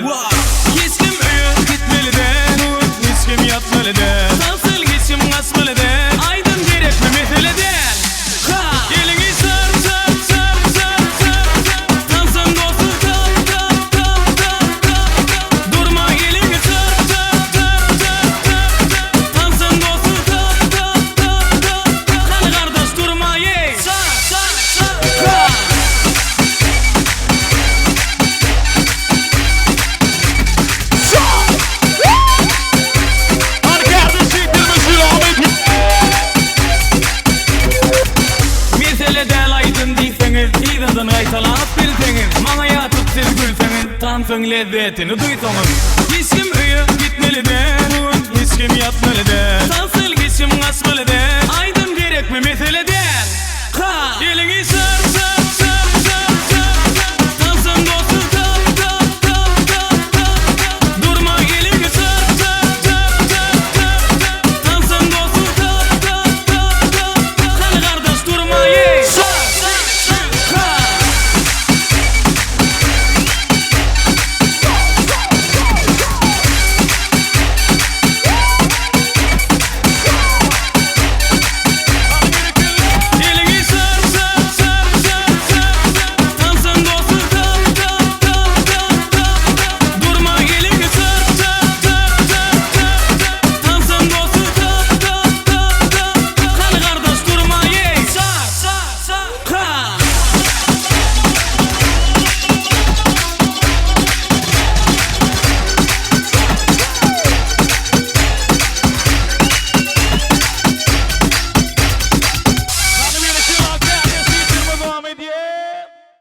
biz. Hiç kim öğün gitmeli de, hiç kim yatmalı de, sansıl hiç kim kaçmalı de, aydın gerek mi mesele de. Gelini sar sar sar sar sar, sansın dostum tap tap tap tap tap, durma gelini sar sar sar sar, sansın dostum tap tap tap tap, hani kardeş durma ye, sar sar sar. Aytalanıp bilseniz, mana yatıp siz gülseniz, tansın lezzetini duysanız.